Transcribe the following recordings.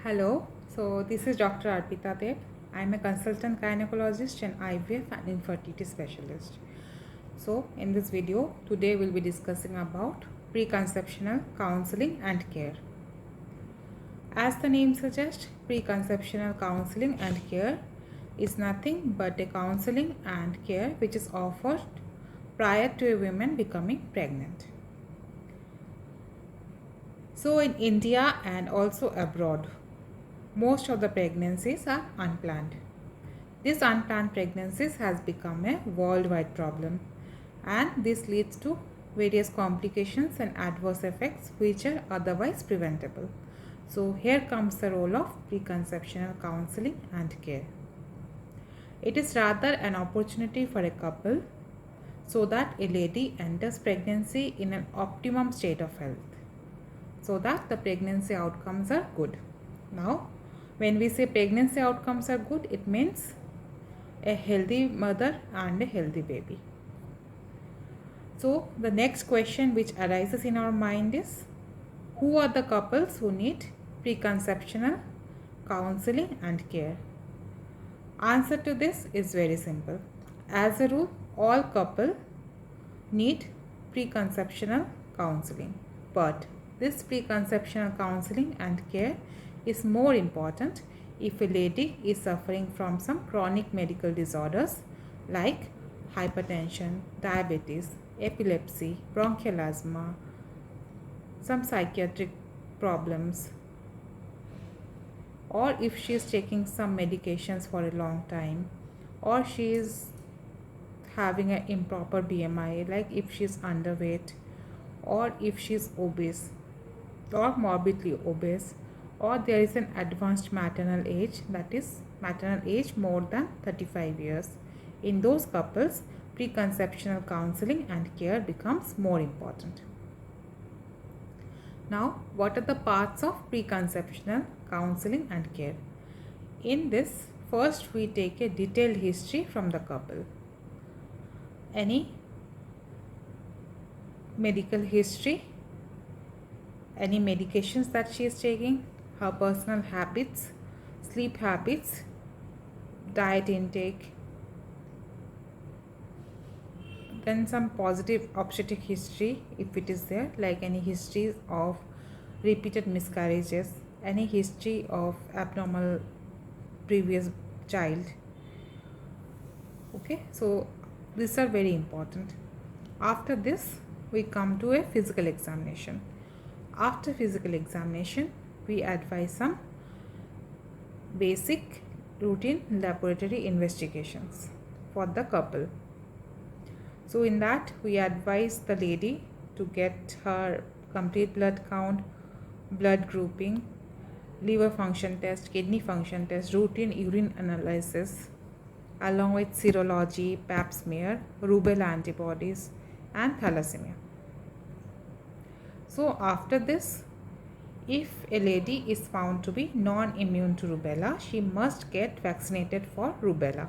Hello, so this is Dr. Arpita. I am a consultant gynecologist and IVF and infertility specialist. So, in this video, today we'll be discussing about preconceptional counseling and care. As the name suggests, preconceptional counseling and care is nothing but a counseling and care which is offered prior to a woman becoming pregnant. So, in India and also abroad, most of the pregnancies are unplanned. This unplanned pregnancies has become a worldwide problem, and this leads to various complications and adverse effects which are otherwise preventable. So here comes the role of preconceptional counseling and care. It is rather an opportunity for a couple so that a lady enters pregnancy in an optimum state of health, so that the pregnancy outcomes are good. Now, when we say pregnancy outcomes are good, it means a healthy mother and a healthy baby. So, the next question which arises in our mind is, who are the couples who need preconceptional counseling and care? Answer to this is very simple. As a rule, all couples need preconceptional counseling, but this preconceptional counseling and care is more important if a lady is suffering from some chronic medical disorders like hypertension, diabetes, epilepsy, bronchial asthma, some psychiatric problems, or if she is taking some medications for a long time, or she is having an improper BMI, like if she is underweight, or if she is obese or morbidly obese, or there is an advanced maternal age, that is maternal age more than 35 years. In those couples, preconceptional counseling and care becomes more important. Now, what are the parts of preconceptional counseling and care? In this, first we take a detailed history from the couple. Any medical history, any medications that she is taking, her personal habits, sleep habits, diet intake, then some positive obstetric history if it is there, like any histories of repeated miscarriages, any history of abnormal previous child. Okay, so these are very important. After this, we come to a physical examination. After physical examination, we advise some basic routine laboratory investigations for the couple. So in that, we advise the lady to get her complete blood count, blood grouping, liver function test, kidney function test, routine urine analysis, along with serology, pap smear, rubella antibodies, and thalassemia. So after this, if a lady is found to be non-immune to rubella, she must get vaccinated for rubella.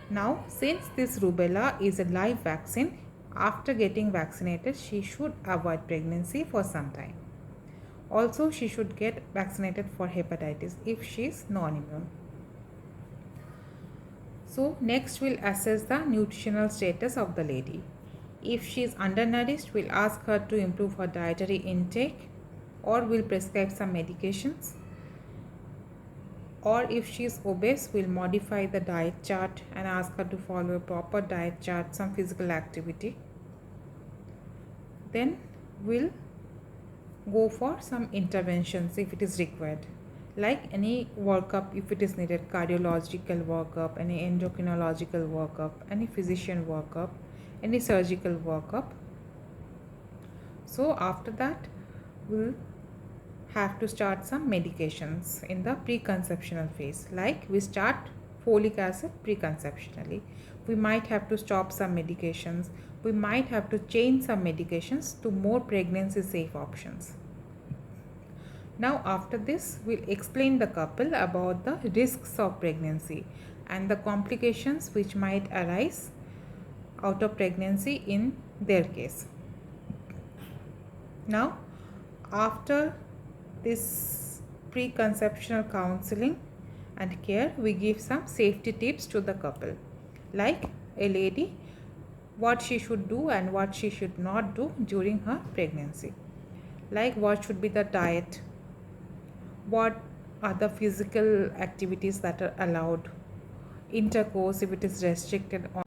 Now, since this rubella is a live vaccine, after getting vaccinated, she should avoid pregnancy for some time. Also, she should get vaccinated for hepatitis if she is non-immune. So, next we'll assess the nutritional status of the lady. If she is undernourished, we'll ask her to improve her dietary intake, or we'll prescribe some medications. Or if she is obese, we'll modify the diet chart and ask her to follow a proper diet chart, some physical activity. Then we'll go for some interventions if it is required, like any workup if it is needed, cardiological workup, any endocrinological workup, any physician workup, any surgical workup. So after that, we'll have to start some medications in the preconceptional phase, like we start folic acid preconceptionally. We might have to stop some medications, we might have to change some medications to more pregnancy safe options. Now after this, we'll explain the couple about the risks of pregnancy and the complications which might arise out of pregnancy in their case. Now after this preconceptional counseling and care, we give some safety tips to the couple, like a lady, what she should do and what she should not do during her pregnancy, like what should be the diet, what are the physical activities that are allowed, intercourse if it is restricted, or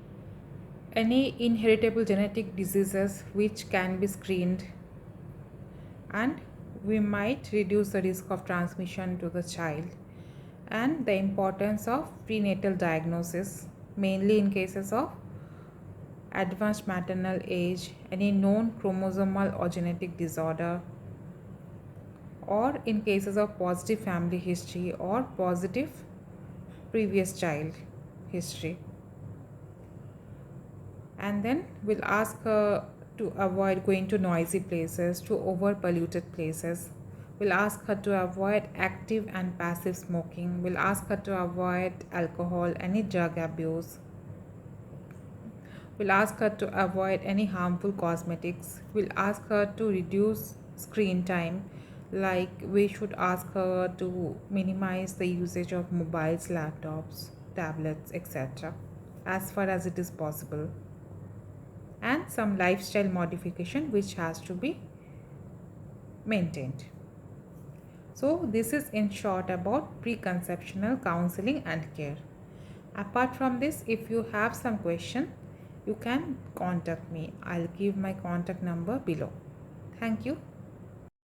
any inheritable genetic diseases which can be screened, and we might reduce the risk of transmission to the child, and the importance of prenatal diagnosis, mainly in cases of advanced maternal age, any known chromosomal or genetic disorder, or in cases of positive family history or positive previous child history. And then we'll ask her to avoid going to noisy places, to over polluted places. We'll ask her to avoid active and passive smoking. We'll ask her to avoid alcohol, any drug abuse. We'll ask her to avoid any harmful cosmetics. We'll ask her to reduce screen time, like we should ask her to minimize the usage of mobiles, laptops, tablets, etc., as far as it is possible, and some lifestyle modification which has to be maintained. So this is in short about preconceptional counseling and care. Apart from this, if you have some question, you can contact me. I'll give my contact number below. Thank you.